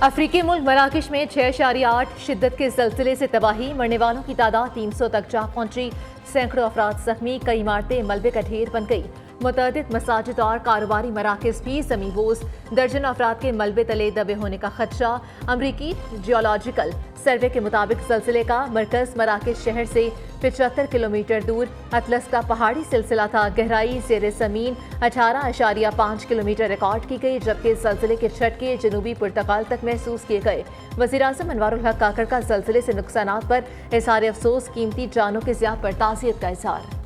अफ्रीकी मुल्क मराकश में 6.8 शिद्दत के ज़लज़ले से तबाही, मरने वालों की तादाद 300 तक जा पहुंची। सैकड़ों अफराद जख्मी, कई इमारतें मलबे का ढेर बन गई। मुतअद्दिद मसाजिद और कारोबारी मराकज़ भी ज़मींबोस, दर्जन अफराद के मलबे तले दबे होने का खदशा। अमरीकी जियोलॉजिकल सर्वे के मुताबिक ज़लज़ले का मरकज़ मराकश शहर से 75 किलोमीटर दूर अतलस का पहाड़ी सिलसिला था। गहराई ज़ेरे ज़मीन 18.5 किलोमीटर रिकॉर्ड की गई, जबकि ज़लज़ले के झटके जनूबी पुर्तगाल तक महसूस किए गए। वज़ीर-ए-आज़म अनवारुल हक काकड़ का ज़लज़ले से नुकसानात पर इज़हार अफसोस, कीमती जानों के ज़िया पर ताज़ियत का इज़हार।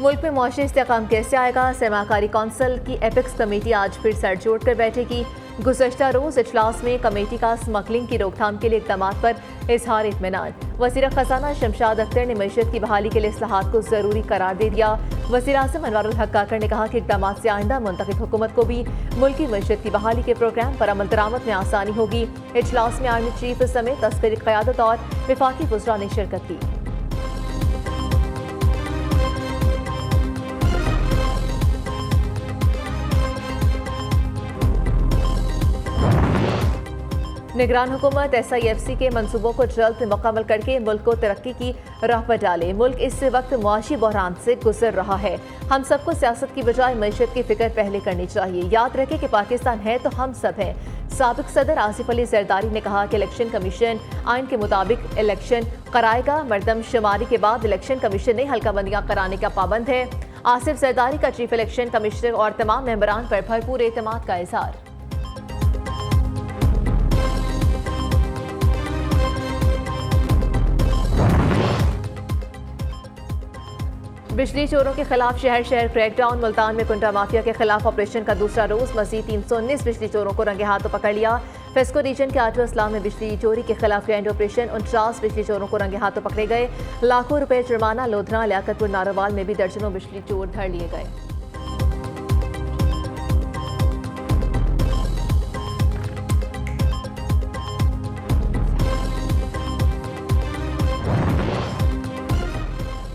मुल्क में मुआशी इस्तेहकाम कैसे आएगा? सरमाकारी कौंसिल की एपिक्स कमेटी आज फिर सर जोड़ कर बैठेगी। गुज़श्ता रोज इजलास में कमेटी का स्मगलिंग की रोकथाम के लिए इक़दामात पर इजहार इत्मीनान। वज़ीर ख़ज़ाना शमशाद अख्तर ने मईशत की बहाली के लिए इस्लाहात को ज़रूरी करार दे दिया। वज़ीर-ए-आज़म अनवारुल हक काकड़ ने कहा कि इक़दामात से आइंदा मुंतखब हुकूमत को भी मुल्क की मईशत की बहाली के प्रोग्राम पर अमल दरामद में आसानी होगी। इजलास में आर्मी चीफ समेत तस्करी क़यादत और वफाकी वज़रा ने शिरकत की। निगरान हुकूमत SIFC के मंसूबों को जल्द मुकम्मल करके मुल्क को तरक्की की राह पर डाले। मुल्क इस वक्त मुआशी बहरान से गुजर रहा है। हम सबको सियासत की बजाय मईशत की फिक्र पहले करनी चाहिए। याद रखें कि पाकिस्तान है तो हम सब हैं। साबिक सदर आसिफ अली जरदारी ने कहा कि इलेक्शन कमीशन आइन के मुताबिक इलेक्शन कराएगा। मरदम शुमारी के बाद इलेक्शन कमीशन ने हल्काबंदियां कराने का पाबंद है। आसिफ जरदारी का चीफ इलेक्शन कमिश्नर और तमाम मेंबरान पर भरपूर एतमाद का इजहार। बिजली चोरों के खिलाफ शहर शहर क्रैकडाउन। मुल्तान में कुंडा माफिया के खिलाफ ऑपरेशन का दूसरा रोज, मजीद 319 बिजली चोरों को रंगे हाथों पकड़ लिया। फेस्को रीजन के आठवें इस्लाम में बिजली चोरी के खिलाफ ग्रैंड ऑपरेशन, 49 बिजली चोरों को रंगे हाथों पकड़े गए। लाखों रुपए जुर्माना। लोधना, लियाकतपुर, नारोवाल में भी दर्जनों बिजली चोर धर लिए गए।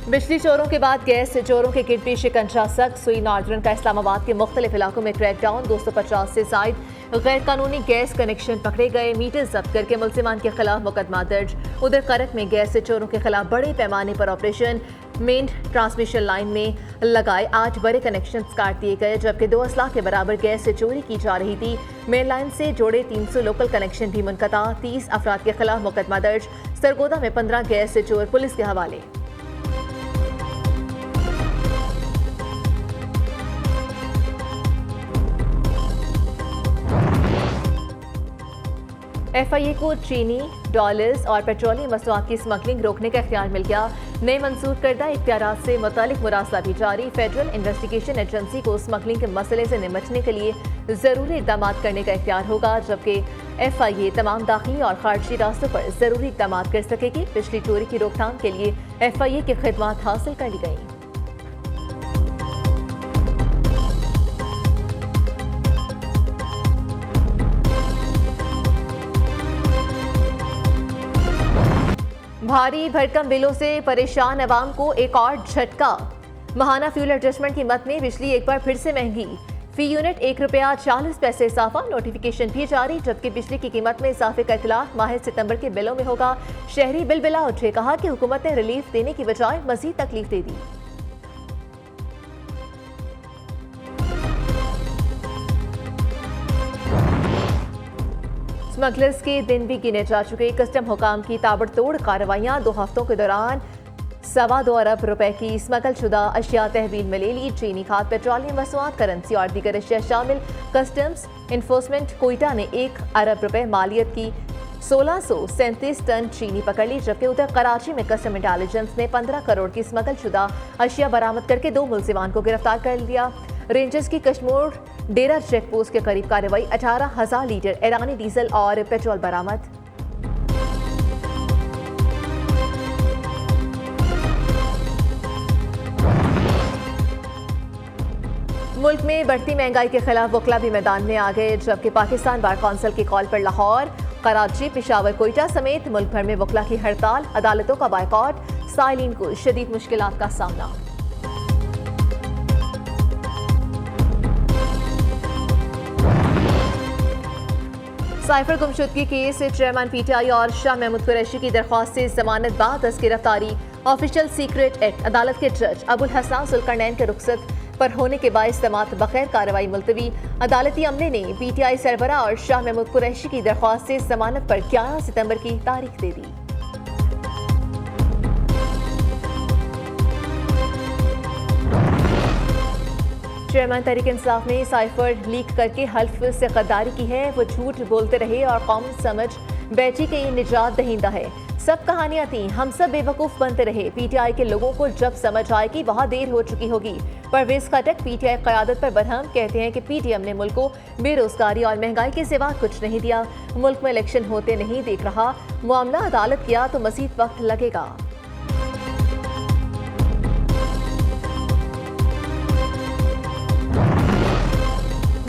बिजली चोरों के बाद गैस चोरों के गिरद भी शिकंजा सख्त। सुई नॉर्दर्न का इस्लामाबाद के मुख्तलिफ इलाकों में क्रैकडाउन। 250 से जायद गैर कानूनी गैस कनेक्शन पकड़े गए। मीटर जब्त करके मुलजिमान के खिलाफ मुकदमा दर्ज। उधर करक में गैस चोरों के खिलाफ बड़े पैमाने पर ऑपरेशन। मेन ट्रांसमिशन लाइन में लगाए 8 बड़े कनेक्शन काट दिए गए, जबकि 2 असलाह के बराबर गैस से चोरी की जा रही थी। मेन लाइन से जोड़े 300 लोकल कनेक्शन भी मुनक़ता। 30 अफराद के खिलाफ मुकदमा दर्ज। सरगोदा में 15 गैस से चोर पुलिस के हवाले। FIA को चीनी, डॉलर्स और पेट्रोलियम मसनूआत की स्मगलिंग रोकने का इख्तियार मिल गया। नए मंसूर करदा इख्तियारात से मुतालिक मुरासला भी जारी। फेडरल इन्वेस्टिगेशन एजेंसी को स्मगलिंग के मसले से निपटने के लिए ज़रूरी इक़दाम करने का इख्तियार होगा, जबकि FIA तमाम दाखिली और खारजी रास्तों पर ज़रूरी इक़दाम कर सकेगी। बिजली चोरी की रोकथाम के लिए FIA की खिदमात हासिल कर ली गई। भारी भरकम बिलों से परेशान अवाम को एक और झटका। माहाना फ्यूल एडजस्टमेंट कीमत में बिजली एक बार फिर से महंगी। फी यूनिट ₹1.40 इजाफा। नोटिफिकेशन भी जारी, जबकि बिजली की कीमत में इजाफे का इतलाक माह सितंबर के बिलों में होगा। शहरी बिल बिला उठे। कहा कि हुकूमत ने रिलीफ देने की बजाय मजीद तकलीफ दे दी। स्मगलर्स के दिन भी गिने जा चुके। कस्टम हुकाम की ताबड़तोड़ कार्रवाइयां। 2 हफ्तों के दौरान 2.25 अरब रुपए की स्मगल शुदा अशिया तहवील में ले ली। चीनी, खाद, पेट्रोलियम मसनूआत, करेंसी और दीगर अशिया शामिल। कस्टम्स इन्फोर्समेंट कोयटा ने 1 अरब रुपए मालियत की 1637 टन चीनी पकड़ ली, जबकि उधर कराची में कस्टम इंटेलिजेंस ने 15 करोड़ की स्मगल शुदा अशिया बरामद करके 2 मुलजिमान को गिरफ्तार कर लिया। रेंजर्स की कश्मीर डेरा चेक पोस्ट के करीब कार्रवाई। 18,000 लीटर ईरानी डीजल और पेट्रोल बरामद। मुल्क में बढ़ती महंगाई के खिलाफ वकला भी मैदान में आ गए, जबकि पाकिस्तान बार कौंसिल की कॉल पर लाहौर, कराची, पेशावर, कोयटा समेत मुल्क भर में वकला की हड़ताल। अदालतों का बायकॉट। साइलिन को शदीद मुश्किलात का सामना। साइफर गुमशुदगी केस से चेयरमैन पीटीआई और शाह महमूद कुरैशी की दरख्वास्त से जमानत बाद गिरफ्तारी। ऑफिशियल सीक्रेट एक्ट अदालत के जज अबुल हसन जुल्करनैन के रुखसत पर होने के बाद समाअत बगैर कार्रवाई मुलतवी। अदालती अमले ने पीटीआई सरबराह और शाह महमूद कुरैशी की दरख्वास्त से जमानत पर 11 सितंबर की तारीख दे दी। चेयरमैन तहरीक इंसाफ ने साइफर लीक करके हल्फ से गद्दारी की है। वो झूठ बोलते रहे और कौम समझ बैठी के ये निजात दहिंदा है। सब कहानियां थी, हम सब बेवकूफ बनते रहे। पीटीआई के लोगों को जब समझ आएगी वहां देर हो चुकी होगी। परवेज खटक पीटीआई क़यादत पर बरहम कहते हैं कि पीटीएम ने मुल्क को बेरोजगारी और महंगाई के सिवा कुछ नहीं दिया। मुल्क में इलेक्शन होते नहीं देख रहा। मामला अदालत गया तो मजीद वक्त लगेगा।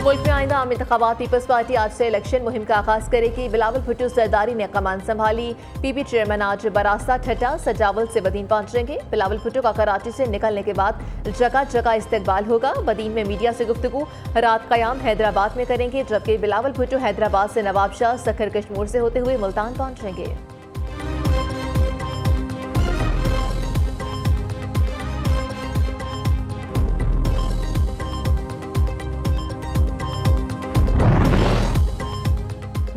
मुल्क में आइंदा आम इंतखाबात। पीपल्स पार्टी आज से इलेक्शन मुहिम का आगाज करेगी। बिलावल भुट्टो सरदारी ने कमान संभाली। पीपी चेयरमैन आज बरास्ता, ठट्टा, सजावल से बदीन पहुंचेंगे। बिलावल भुट्टो का कराची से निकलने के बाद जगह जगह इस्तकबाल होगा। बदीन में मीडिया से गुफ्तगू। रात कयाम हैदराबाद में करेंगे, जबकि बिलावल भुट्टो हैदराबाद से नवाबशाह, सखर कश्मीर से होते हुए मुल्तान पहुंचेंगे।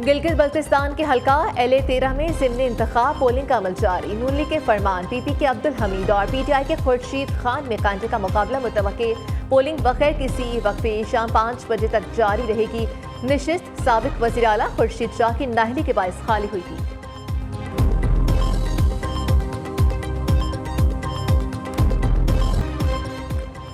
गिलगित बल्तिस्तान के हल्का LA-13 में ज़िमनी इंतखाब पोलिंग का अमल जारी। नून लीग के फरमान, पीपी के अब्दुल हमीद और पीटीआई के खुर्शीद खान में कांटे का मुकाबला मुतवक्के। पोलिंग बगैर किसी वक्फे शाम 5 बजे तक जारी रहेगी। निशिस्त साबिक वज़ीर आला खुर्शीद शाह की नाहली के बायस खाली हुई थी।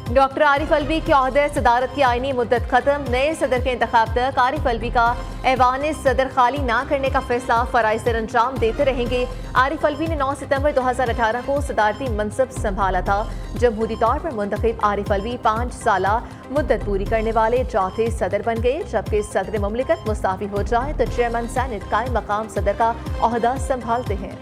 डॉक्टर आरिफ अलवी के ओहदे सदारत की आईनी मुद्दत खत्म। नए सदर के इंतखाब तक आरिफ अलवी का ऐवान सदर खाली ना करने का फैसला फराइज सर अंजाम देते रहेंगे। आरिफ अलवी ने 9 सितंबर 2018 को सदारती मनसब संभाला था। जमहूरी तौर पर मुंतखब आरिफ अलवी 5 साला मुद्दत पूरी करने वाले चौथे सदर बन गए। जबकि सदर मुमलिकत मुस्ताफी हो जाए तो चेयरमैन सेनेट कायम मकाम सदर का ओहदा संभालते हैं।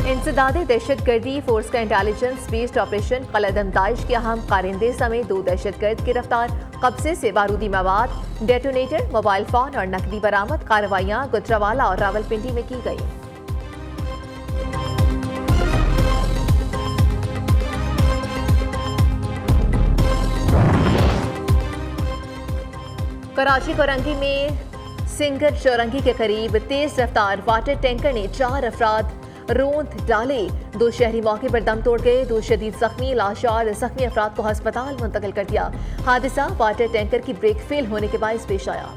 इंसदादे दहशतगर्दी फोर्स का इंटेलिजेंस बेस्ड ऑपरेशन कलदम दाइश के अहम कारिंदे समेत 2 दहशतगर्द गिरफ्तार। कब्जे से बारूदी मवाद, डेटोनेटर, मोबाइल फोन और नकदी बरामद। कार्रवाइयां गुजरावाला और रावलपिंडी में की गई। कराची कोरंगी में सिंगर चौरंगी के करीब तेज रफ्तार वाटर टैंकर ने 4 अफराद रोंद डाले। 2 शहरी मौके पर दम तोड़ गए। 2 शदीद जख्मी, लाचार जख्मी अफराद को अस्पताल मुंतकिल कर दिया। हादसा वाटर टैंकर की ब्रेक फेल होने के बायस पेश आया।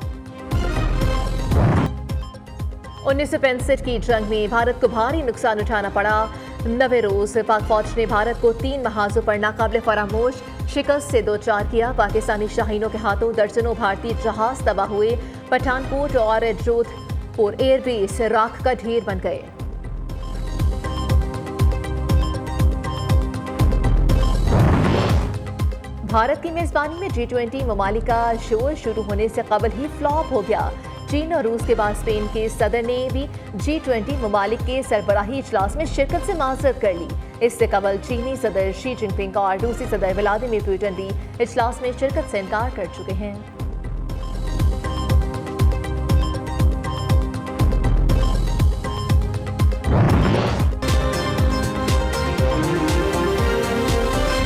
1965 की जंग में भारत को भारी नुकसान उठाना पड़ा। 90 रोज पाक फौज ने भारत को 3 महाजों पर नाकाबिले फरामोश शिकस्त से 2-4 किया। पाकिस्तानी शाहीनों के हाथों दर्जनों भारतीय जहाज तबाह हुए। पठानकोट और जोधपुर एयरबेस राख का ढेर बन गए। भारत की मेजबानी में G20 ममालिक का शोर शुरू होने से कबल ही फ्लॉप हो गया। चीन और रूस के बाद स्पेन के सदर ने भी G20 ममालिक के सरबराही इजलास में शिरकत से माजरत कर ली। इससे कबल चीनी सदर शी जिनपिंग और रूसी सदर व्लादिमीर पुतिन भी इजलास में शिरकत से इनकार कर चुके हैं।